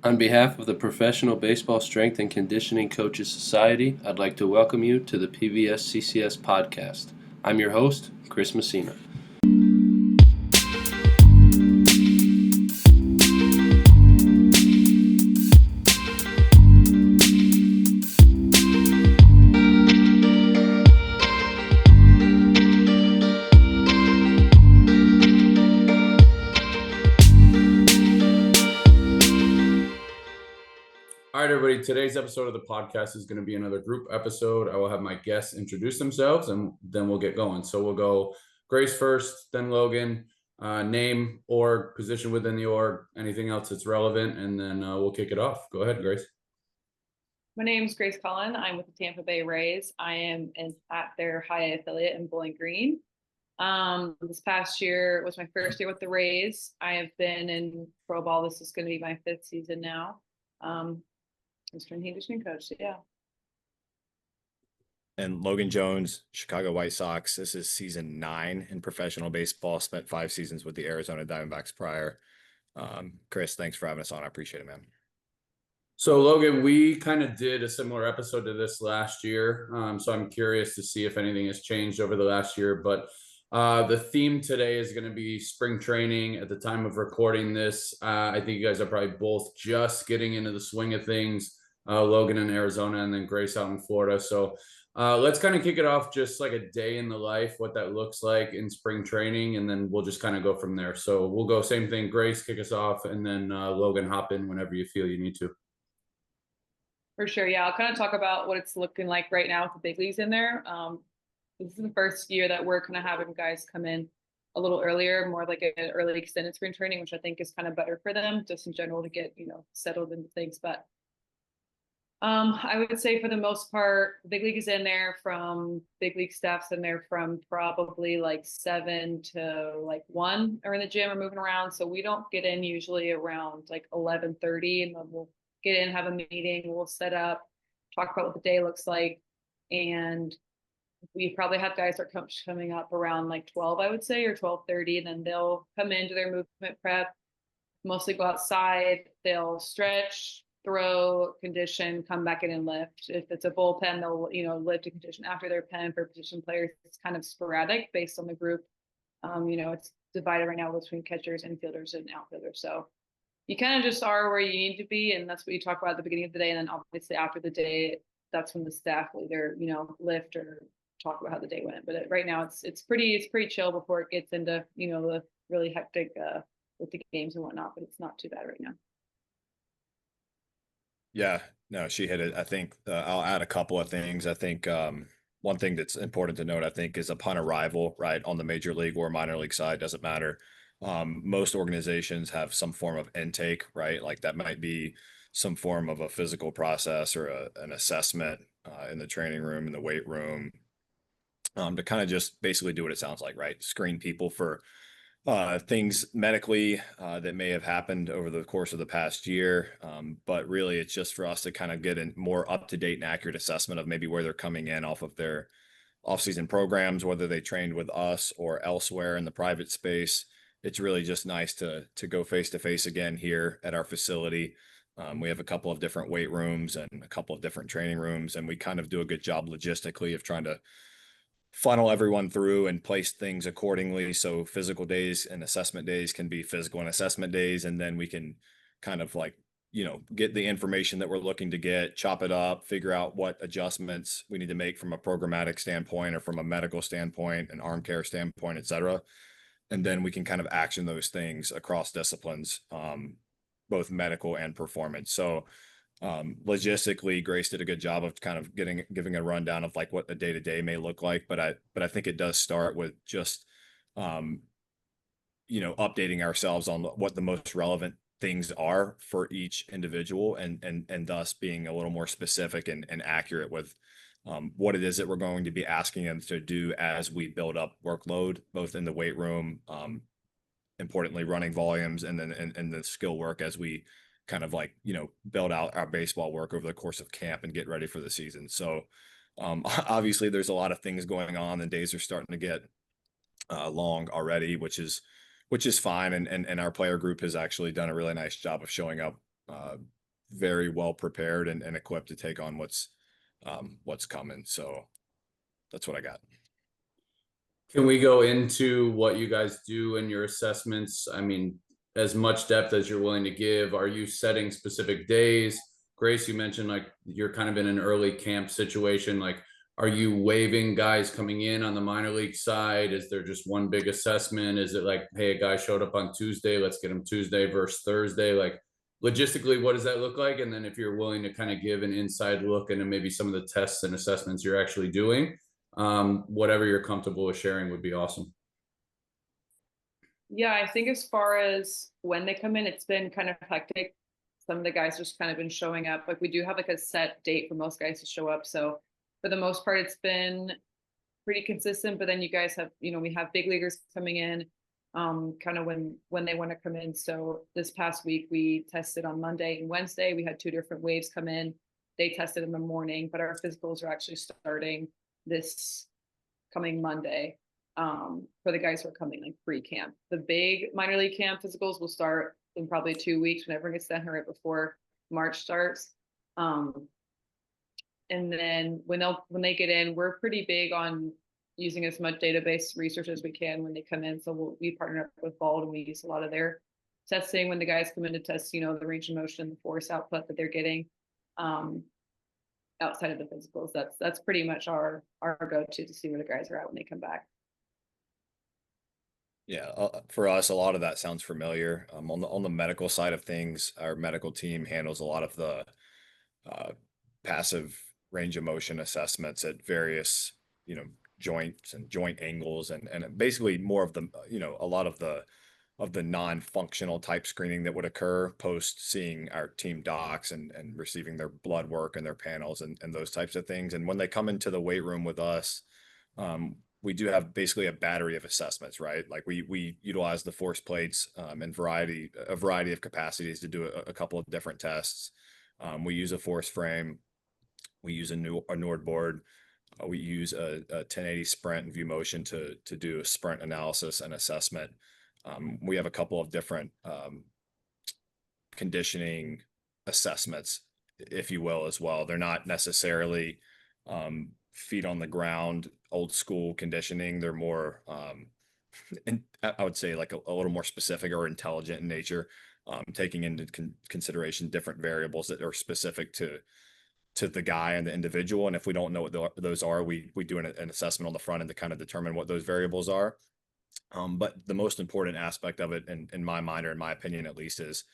On behalf of the Professional Baseball Strength and Conditioning Coaches Society, I'd like to welcome you to the PBSCCS Podcast. I'm your host, Chris Messina. All right, everybody. Today's episode of the podcast is going to be another group episode. I will have my guests introduce themselves, and then we'll get going. So we'll go Grace first, then Logan, name, org, position within the org, anything else that's relevant, and then we'll kick it off. Go ahead, Grace. My name is Grace Cullen. I'm with the Tampa Bay Rays. I am at their high A affiliate in Bowling Green. This past year was my first year with the Rays. I have been in pro ball. This is going to be my fifth season now. Strength and conditioning coach. Yeah. And Logan Jones, Chicago White Sox. This is season 9 in professional baseball. Spent 5 seasons with the Arizona Diamondbacks prior. Chris, thanks for having us on. I appreciate it, man. So Logan, we kind of did a similar episode to this last year. So I'm curious to see if anything has changed over the last year, but the theme today is going to be spring training. At the time of recording this, I think you guys are probably both just getting into the swing of things. Logan in Arizona and then Grace out in Florida. So let's kind of kick it off just like a day in the life, what that looks like in spring training, and then we'll just kind of go from there. So we'll go same thing. Grace, kick us off, and then Logan, hop in whenever you feel you need to. For sure. Yeah. I'll kind of talk about what it's looking like right now with the big leagues in there. This is the first year that we're kind of having guys come in a little earlier, more like an early extended spring training, which I think is kind of better for them just in general to get, settled into things. But I would say for the most part, the big league is in there from big league staffs in there from probably like 7 to like 1 are in the gym or moving around. So we don't get in usually around like 11:30, and then we'll get in, have a meeting, we'll set up, talk about what the day looks like. And we probably have guys that are coming up around like 12, I would say, or 12:30, and then they'll come in, do their movement prep, mostly go outside, they'll stretch, throw, condition, come back in and lift. If it's a bullpen, they'll, lift and condition after their pen. For position players, it's kind of sporadic based on the group. It's divided right now between catchers, infielders, and outfielders. So you kind of just are where you need to be. And that's what you talk about at the beginning of the day. And then obviously after the day, that's when the staff will either, lift or talk about how the day went. But right now it's pretty chill before it gets into, the really hectic with the games and whatnot, but it's not too bad right now. Yeah, no, she hit it. I think I'll add a couple of things. I think one thing that's important to note, I think, is upon arrival, right, on the major league or minor league side, doesn't matter. Most organizations have some form of intake, right? Like that might be some form of a physical process or an assessment in the training room, in the weight room, to kind of just basically do what it sounds like, right? Screen people for things medically that may have happened over the course of the past year. But really, it's just for us to kind of get a more up-to-date and accurate assessment of maybe where they're coming in off of their off-season programs, whether they trained with us or elsewhere in the private space. It's really just nice to go face-to-face again here at our facility. We have a couple of different weight rooms and a couple of different training rooms, and we kind of do a good job logistically of trying to funnel everyone through and place things accordingly. So physical days and assessment days can be physical and assessment days. And then we can kind of like, get the information that we're looking to get, chop it up, figure out what adjustments we need to make from a programmatic standpoint or from a medical standpoint, an arm care standpoint, et cetera. And then we can kind of action those things across disciplines, both medical and performance. So logistically, Grace did a good job of kind of giving a rundown of like what the day-to-day may look like. But I think it does start with just, updating ourselves on what the most relevant things are for each individual and thus being a little more specific and accurate with what it is that we're going to be asking them to do as we build up workload, both in the weight room, importantly, running volumes, and then and the skill work as we kind of like, build out our baseball work over the course of camp and get ready for the season. So obviously there's a lot of things going on, and days are starting to get long already, which is fine. And our player group has actually done a really nice job of showing up very well prepared and equipped to take on what's coming. So that's what I got. Can we go into what you guys do in your assessments? I mean, as much depth as you're willing to give. Are you setting specific days? Grace, you mentioned like you're kind of in an early camp situation. Like, are you waiving guys coming in on the minor league side? Is there just one big assessment? Is it like, hey, a guy showed up on Tuesday, let's get him Tuesday versus Thursday? Like, logistically, what does that look like? And then if you're willing to kind of give an inside look into maybe some of the tests and assessments you're actually doing, whatever you're comfortable with sharing would be awesome. Yeah, I think as far as when they come in, it's been kind of hectic. Some of the guys just kind of been showing up. Like we do have like a set date for most guys to show up. So for the most part, it's been pretty consistent. But then you guys have, we have big leaguers coming in kind of when they want to come in. So this past week, we tested on Monday and Wednesday. We had 2 different waves come in. They tested in the morning, but our physicals are actually starting this coming Monday for the guys who are coming like pre-camp. The big minor league camp physicals will start in probably 2 weeks when everyone gets down here right before March starts. And then when they get in, we're pretty big on using as much database research as we can when they come in. So we partner up with Bald and we use a lot of their testing when the guys come in to test, the range of motion, the force output that they're getting outside of the physicals. That's pretty much our go-to to see where the guys are at when they come back. Yeah, for us, a lot of that sounds familiar. On the medical side of things, our medical team handles a lot of the passive range of motion assessments at various, joints and joint angles, and basically more of the, a lot of the non-functional type screening that would occur post seeing our team docs and receiving their blood work and their panels and those types of things. And when they come into the weight room with us, we do have basically a battery of assessments, right? Like we utilize the force plates and a variety of capacities to do a couple of different tests. We use a force frame. We use a Nord board. We use a 1080 sprint and view motion to do a sprint analysis and assessment. We have a couple of different conditioning assessments, if you will, as well. They're not necessarily feet on the ground, old school conditioning. They're more, and I would say like a little more specific or intelligent in nature, taking into consideration different variables that are specific to the guy and the individual. And if we don't know what those are, we do an assessment on the front end to kind of determine what those variables are. But the most important aspect of it, in my mind, or in my opinion at least, is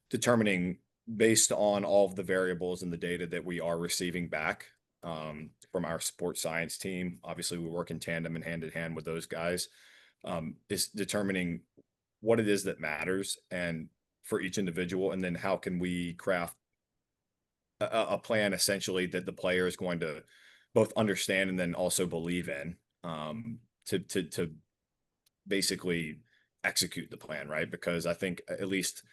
determining based on all of the variables and the data that we are receiving back from our sports science team. Obviously, we work in tandem and hand in hand with those guys. Is determining what it is that matters and for each individual, and then how can we craft a plan essentially that the player is going to both understand and then also believe in to basically execute the plan, right? Because I think at least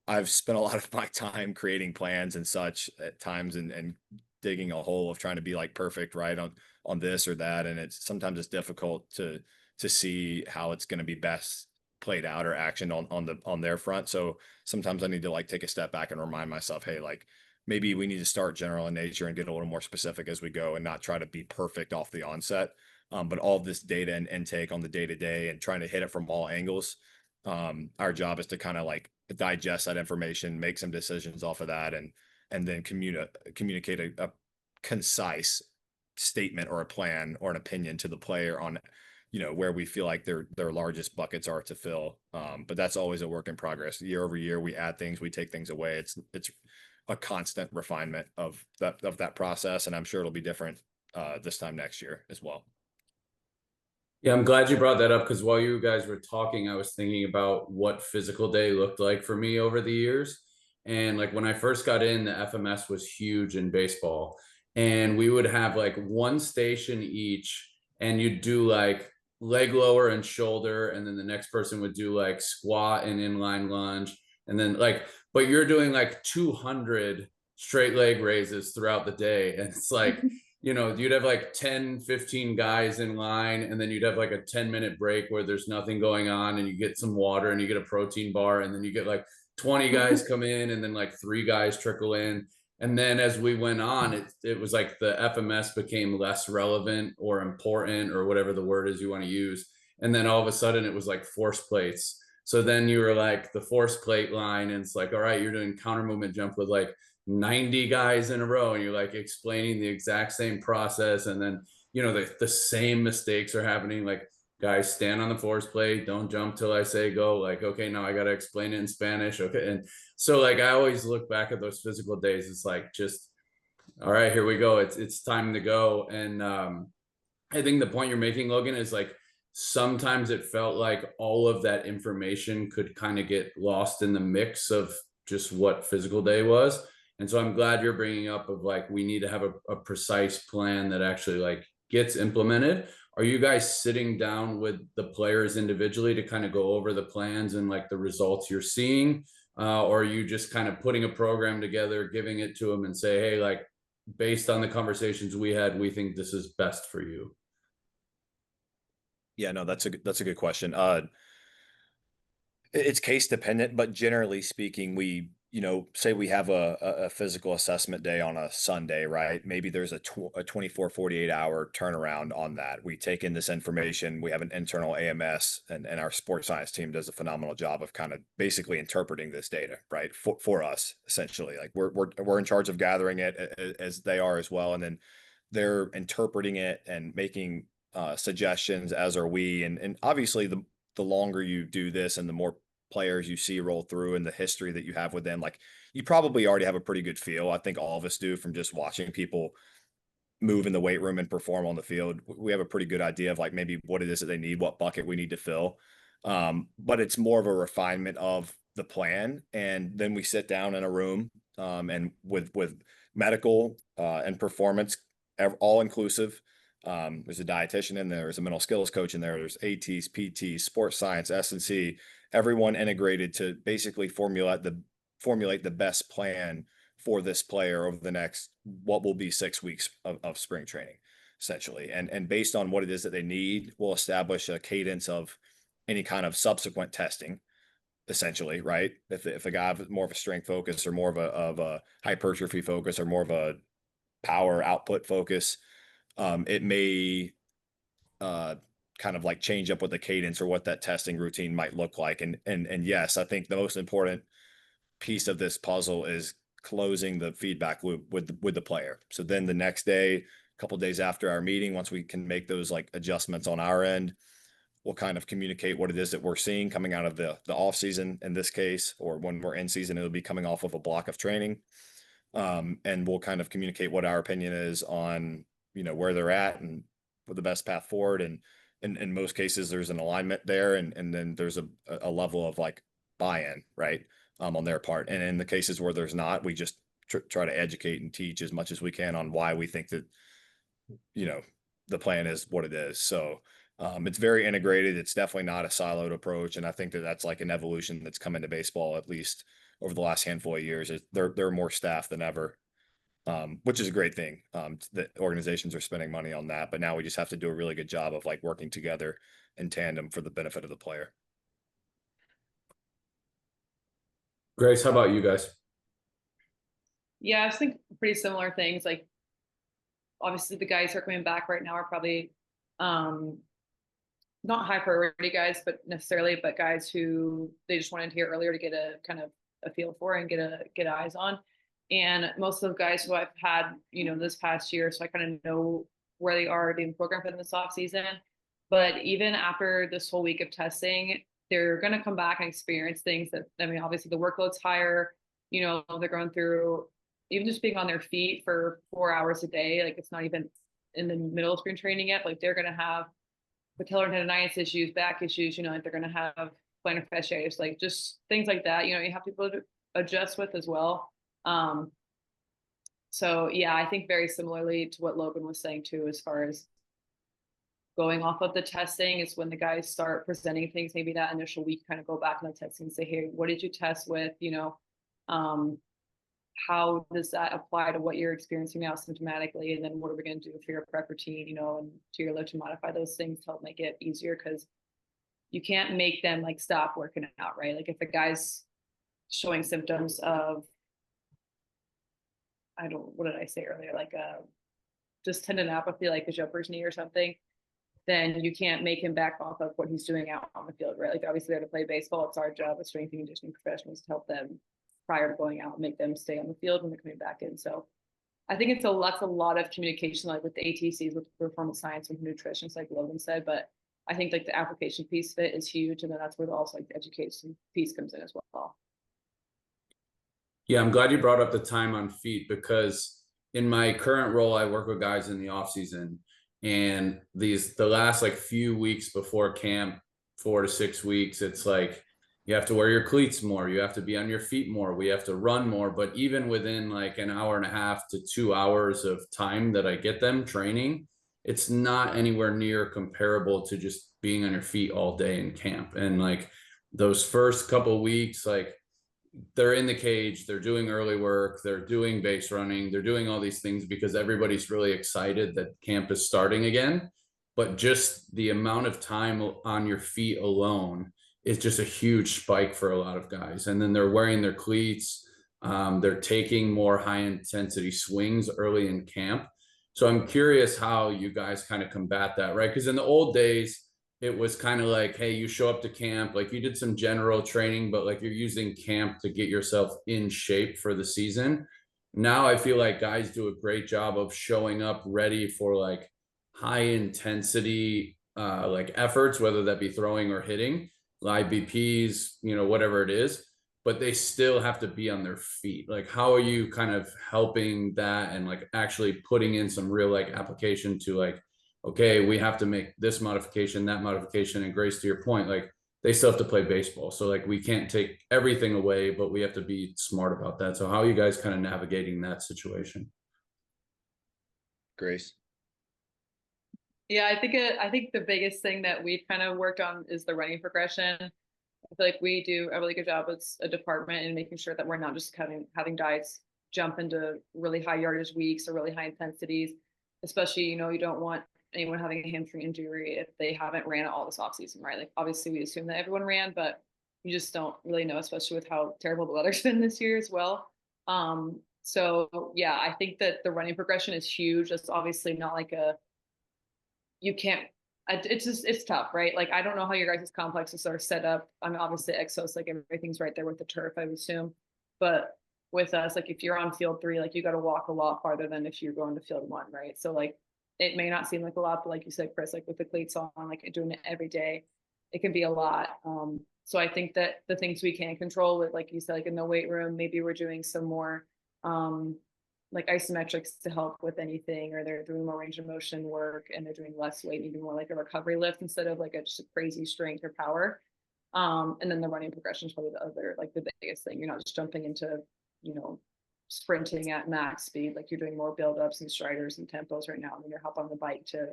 I've spent a lot of my time creating plans and such at times and digging a hole of trying to be like perfect, right, on this or that. And sometimes it's difficult to see how it's going to be best played out or actioned on their front. So sometimes I need to like take a step back and remind myself, hey, like maybe we need to start general in nature and get a little more specific as we go and not try to be perfect off the onset. But all of this data and intake on the day-to-day and trying to hit it from all angles, our job is to kind of like digest that information, make some decisions off of that, and then communicate a concise statement or a plan or an opinion to the player on, where we feel like their largest buckets are to fill. But that's always a work in progress. Year over year, we add things, we take things away. It's a constant refinement of that process, and I'm sure it'll be different this time next year as well. Yeah, I'm glad you brought that up because while you guys were talking, I was thinking about what physical day looked like for me over the years. And like when I first got in, the FMS was huge in baseball. And we would have like one station each, and you'd do like leg lower and shoulder. And then the next person would do like squat and inline lunge. And then but you're doing like 200 straight leg raises throughout the day. And it's like, you'd have like 10, 15 guys in line, and then you'd have like a 10-minute break where there's nothing going on, and you get some water and you get a protein bar, and then you get like 20 guys come in and then like 3 guys trickle in. And then as we went on, it was like the FMS became less relevant or important or whatever the word is you want to use. And then all of a sudden it was like force plates. So then you were like the force plate line, and it's like, all right, you're doing counter movement jump with like 90 guys in a row, and you're like explaining the exact same process. And then, the same mistakes are happening. Like, guys, stand on the force plate, don't jump till I say go. Like, okay, now I got to explain it in Spanish. Okay. And so like, I always look back at those physical days. It's like, just, all right, here we go. It's time to go. And I think the point you're making, Logan, is like, sometimes it felt like all of that information could kind of get lost in the mix of just what physical day was. And so I'm glad you're bringing up of like, we need to have a precise plan that actually like gets implemented. Are you guys sitting down with the players individually to kind of go over the plans and like the results you're seeing? Or are you just kind of putting a program together, giving it to them and say, hey, like, based on the conversations we had, we think this is best for you? Yeah, no, that's a good question. It's case dependent, but generally speaking, we, say we have a physical assessment day on a Sunday, right? Maybe there's a 24, 48 hour turnaround on that. We take in this information. We have an internal AMS, and our sports science team does a phenomenal job of kind of basically interpreting this data, right? For us, essentially, like we're in charge of gathering it as they are as well. And then they're interpreting it and making suggestions, as are we. And obviously the longer you do this and the more players you see roll through and the history that you have with them, like, you probably already have a pretty good feel. I think all of us do, from just watching people move in the weight room and perform on the field. We have a pretty good idea of like maybe what it is that they need, what bucket we need to fill. But it's more of a refinement of the plan. And then we sit down in a room, and with medical and performance, all inclusive. There's a dietitian in there, there's a mental skills coach in there, there's ATs, PTs, sports science, S&C, everyone integrated to basically formulate the best plan for this player over the next, what will be 6 weeks of spring training, essentially. And based on what it is that they need, we'll establish a cadence of any kind of subsequent testing, essentially, right? If a guy has more of a strength focus, or more of a hypertrophy focus, or more of a power output focus, it may kind of like change up what the cadence or what that testing routine might look like. And yes, I think the most important piece of this puzzle is closing the feedback loop with the player. So then the next day, a couple of days after our meeting, once we can make those like adjustments on our end, we'll kind of communicate what it is that we're seeing coming out of the off season in this case, or when we're in season, it'll be coming off of a block of training. And we'll kind of communicate what our opinion is on, where they're at and what the best path forward. And in most cases, there's an alignment there, and then there's a level of like buy-in, right, on their part. And in the cases where there's not, we just try to educate and teach as much as we can on why we think that, the plan is what it is. So it's very integrated. It's definitely not a siloed approach. And I think that that's like an evolution that's come into baseball, at least over the last handful of years. There are more staff than ever, which is a great thing. That organizations are spending money on that, but now we just have to do a really good job of like working together in tandem for the benefit of the player. Grace, how about you guys? Yeah, I just think pretty similar things. Like, obviously the guys who are coming back right now are probably not high priority guys, but guys who they just wanted to hear earlier to get a kind of a feel for and get eyes on. And most of the guys who I've had, this past year, so I kind of know where they are being programmed for this off season. But even after this whole week of testing, they're going to come back and experience things that, obviously the workload's higher, they're going through, even just being on their feet for 4 hours a day. Like, it's not even in the middle of spring training yet. Like, they're going to have patellar tendonitis issues, back issues, like they're going to have plantar fasciitis, like just things like that, you have people to adjust with as well. So yeah, I think very similarly to what Logan was saying too, as far as going off of the testing is when the guys start presenting things, maybe that initial week, kind of go back on the testing and say, hey, what did you test with? How does that apply to what you're experiencing now symptomatically? And then what are we going to do for your prep routine, and to your lift to modify those things to help make it easier? Because you can't make them like stop working out, right? Like, if a guy's showing symptoms of, what did I say earlier? Like just tendinopathy, like a jumper's knee or something, then you can't make him back off of what he's doing out on the field, right? Like obviously they're to play baseball. It's our job as strength and conditioning professionals to help them prior to going out, make them stay on the field when they're coming back in. So I think it's a lot of communication, like with the ATCs, with performance science and nutrition, like Logan said, but I think like the application piece of it is huge. And then that's where also like the education piece comes in as well. Yeah, I'm glad you brought up the time on feet, because in my current role, I work with guys in the off season, and the last like few weeks before camp, 4 to 6 weeks, it's like you have to wear your cleats more, you have to be on your feet more, we have to run more. But even within like an hour and a half to 2 hours of time that I get them training, it's not anywhere near comparable to just being on your feet all day in camp. And like those first couple weeks, like they're in the cage, they're doing early work, they're doing base running, they're doing all these things because everybody's really excited that camp is starting again. But just the amount of time on your feet alone is just a huge spike for a lot of guys. And then they're wearing their cleats, they're taking more high intensity swings early in camp. So I'm curious how you guys kind of combat that, right? Because in the old days, it was kind of like, hey, you show up to camp, like you did some general training, but like you're using camp to get yourself in shape for the season. Now I feel like guys do a great job of showing up ready for like high intensity like efforts, whether that be throwing or hitting, live BPs, whatever it is, but they still have to be on their feet. Like, how are you kind of helping that and like actually putting in some real like application to like, okay, we have to make this modification, that modification. And Grace, to your point, like they still have to play baseball. So like we can't take everything away, but we have to be smart about that. So how are you guys kind of navigating that situation? Grace? Yeah, I think the biggest thing that we've kind of worked on is the running progression. I feel like we do a really good job as a department in making sure that we're not just having guys jump into really high yardage weeks or really high intensities, especially, you don't want anyone having a hamstring injury if they haven't ran all this off season, right? Like obviously we assume that everyone ran, but you just don't really know, especially with how terrible the weather's been this year as well. So yeah, I think that the running progression is huge. That's obviously not like you can't, it's tough, right? Like, I don't know how your guys' complexes are set up. I mean, obviously Exos, like everything's right there with the turf, I would assume. But with us, like if you're on field 3, like you got to walk a lot farther than if you're going to field 1, right? So like, it may not seem like a lot, but like you said, Chris, like with the cleats on, like doing it every day, it can be a lot. So I think that the things we can control with, like you said, like in the weight room, maybe we're doing some more, like isometrics to help with anything, or they're doing more range of motion work and they're doing less weight, even more like a recovery lift instead of like just a crazy strength or power. And then the running progression is probably the other, like the biggest thing. You're not just jumping into, sprinting at max speed, like you're doing more build-ups and striders and tempos right now, and then you're hop on the bike to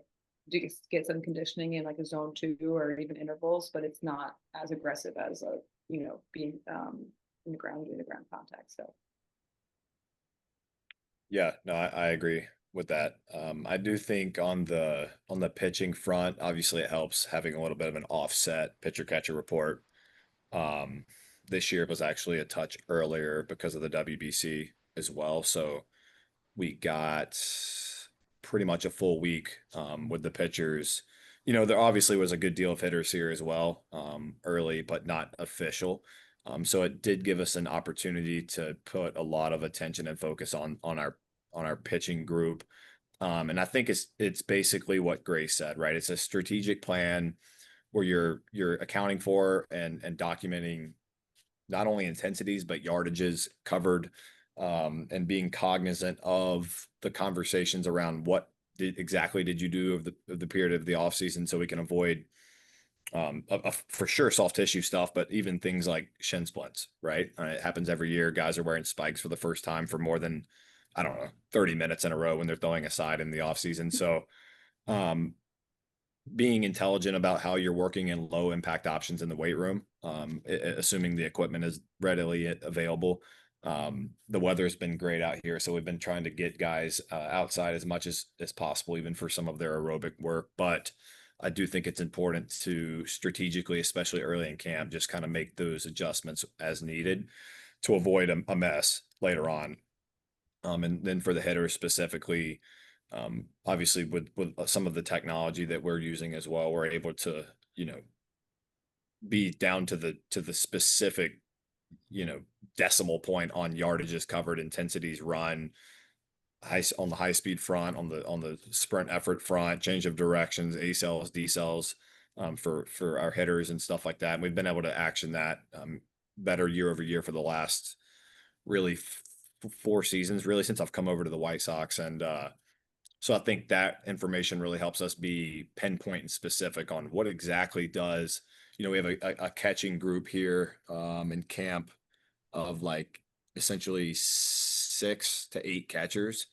get some conditioning in like a zone 2 or even intervals, but it's not as aggressive as being in the ground, doing the ground contact. So Yeah, no, I agree with that. I do think on the pitching front, obviously it helps having a little bit of an offset pitcher catcher report. This year was actually a touch earlier because of the WBC as well. So we got pretty much a full week with the pitchers. There obviously was a good deal of hitters here as well, early, but not official. So it did give us an opportunity to put a lot of attention and focus on our pitching group. And I think it's basically what Grace said, right? It's a strategic plan where you're accounting for and documenting not only intensities but yardages covered, and being cognizant of the conversations around what exactly did you do of the period of the off season, so we can avoid for sure soft tissue stuff, but even things like shin splints, right? It happens every year. Guys are wearing spikes for the first time for more than, I don't know, 30 minutes in a row when they're throwing a side in the off season. So, being intelligent about how you're working in low impact options in the weight room, assuming the equipment is readily available. The weather's been great out here, so we've been trying to get guys outside as much as possible, even for some of their aerobic work. But I do think it's important to strategically, especially early in camp, just kind of make those adjustments as needed. to avoid a mess later on. And then for the hitters specifically, obviously with some of the technology that we're using as well, we're able to, be down to the specific, decimal point on yardages covered, intensities run, on the high speed front, on the sprint effort front, change of directions, A cells, D cells, for our hitters and stuff like that. And we've been able to action that better year over year for the last really 4 seasons, really since I've come over to the White Sox. And so I think that information really helps us be pinpoint and specific on what exactly does, we have a catching group here in camp of like essentially 6 to 8 catchers.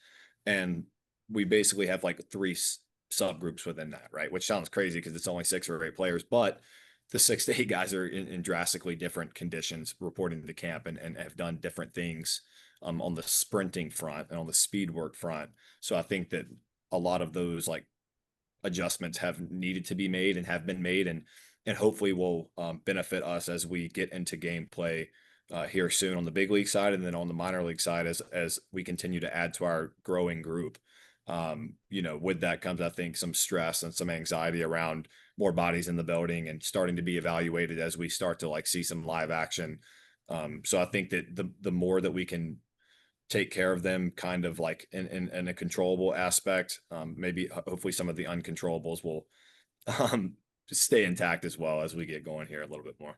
And we basically have like 3 subgroups within that, right? Which sounds crazy because it's only 6 or 8 players, but the 6 to 8 guys are in drastically different conditions reporting to camp and have done different things on the sprinting front and on the speed work front. So I think that a lot of those like adjustments have needed to be made and have been made, and hopefully will benefit us as we get into gameplay here soon on the big league side, and then on the minor league side as we continue to add to our growing group. With that comes, I think, some stress and some anxiety around more bodies in the building and starting to be evaluated as we start to like see some live action. So I think that the more that we can take care of them kind of like in a controllable aspect, maybe hopefully some of the uncontrollables will stay intact as well as we get going here a little bit more.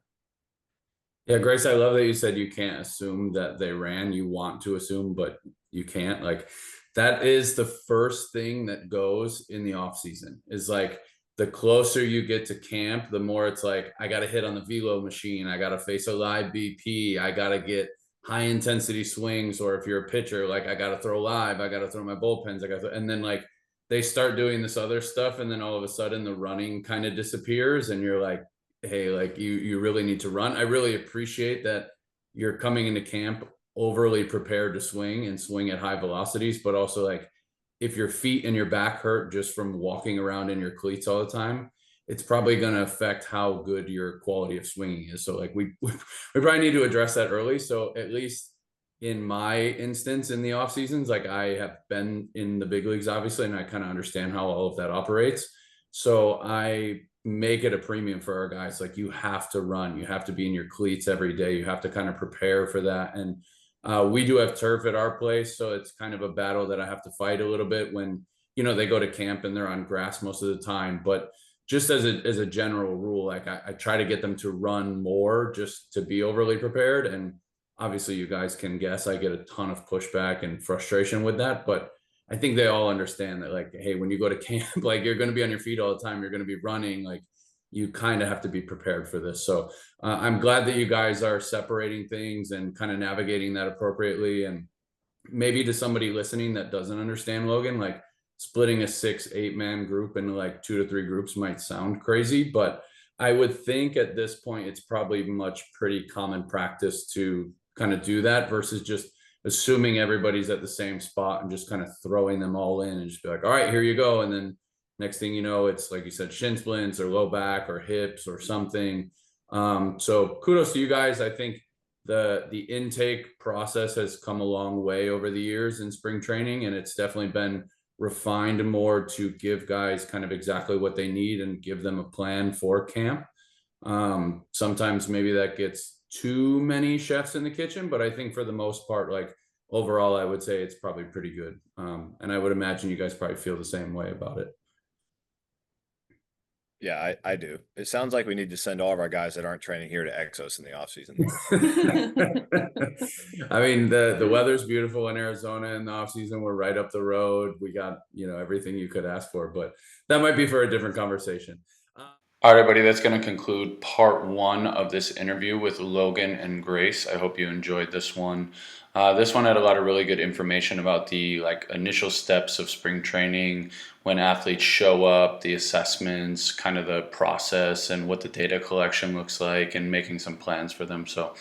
Yeah, Grace, I love that you said you can't assume that they ran. You want to assume, but you can't. Like, that is the first thing that goes in the off season, is like the closer you get to camp, the more it's like, I got to hit on the velo machine. I got to face a live BP. I got to get high intensity swings. Or if you're a pitcher, like I got to throw live, I got to throw my bullpens. And then like they start doing this other stuff. And then all of a sudden the running kind of disappears and you're like, hey, like you really need to run. I really appreciate that you're coming into camp overly prepared to swing and swing at high velocities, but also like if your feet and your back hurt just from walking around in your cleats all the time, it's probably going to affect how good your quality of swinging is. So like we probably need to address that early. So at least in my instance in the off seasons, like I have been in the big leagues, obviously, and I kind of understand how all of that operates. So I make it a premium for our guys. Like, you have to run, you have to be in your cleats every day. You have to kind of prepare for that. And we do have turf at our place. So it's kind of a battle that I have to fight a little bit when, they go to camp and they're on grass most of the time. But just as a general rule, like I try to get them to run more just to be overly prepared. And obviously you guys can guess, I get a ton of pushback and frustration with that, but I think they all understand that, like, hey, when you go to camp, like you're going to be on your feet all the time. You're going to be running. Like, you kind of have to be prepared for this. So I'm glad that you guys are separating things and kind of navigating that appropriately. And maybe to somebody listening that doesn't understand Logan, like splitting a 6-8 man group into like 2 to 3 groups might sound crazy, but I would think at this point, it's probably pretty common practice to kind of do that versus just assuming everybody's at the same spot and just kind of throwing them all in and just be like, all right, here you go. And then next thing you know, it's like you said, shin splints or low back or hips or something. So kudos to you guys. I think the intake process has come a long way over the years in spring training, and it's definitely been refined more to give guys kind of exactly what they need and give them a plan for camp. Sometimes maybe that gets too many chefs in the kitchen, but I think for the most part, like overall, I would say it's probably pretty good. And I would imagine you guys probably feel the same way about it. Yeah, I do. It sounds like we need to send all of our guys that aren't training here to Exos in the off season. I mean, the weather's beautiful in Arizona in the off season. We're right up the road. We got, everything you could ask for, but that might be for a different conversation. All right, everybody, that's going to conclude part 1 of this interview with Logan and Grace. I hope you enjoyed this one. This one had a lot of really good information about the initial steps of spring training, when athletes show up, the assessments, kind of the process and what the data collection looks like, and making some plans for them. So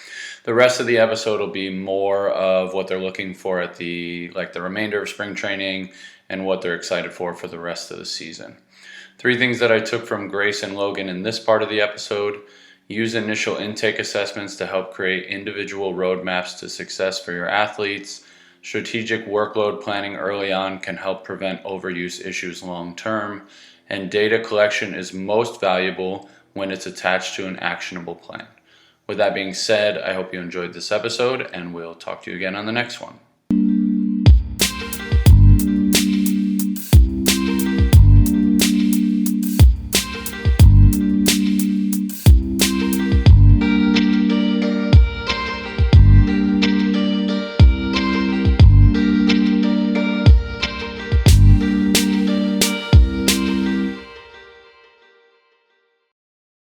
the rest of the episode will be more of what they're looking for at the remainder of spring training and what they're excited for the rest of the season. 3 things that I took from Grace and Logan in this part of the episode Use initial intake assessments to help create individual roadmaps to success for your athletes. Strategic workload planning early on can help prevent overuse issues long term. And data collection is most valuable when it's attached to an actionable plan. With that being said, I hope you enjoyed this episode, and we'll talk to you again on the next one.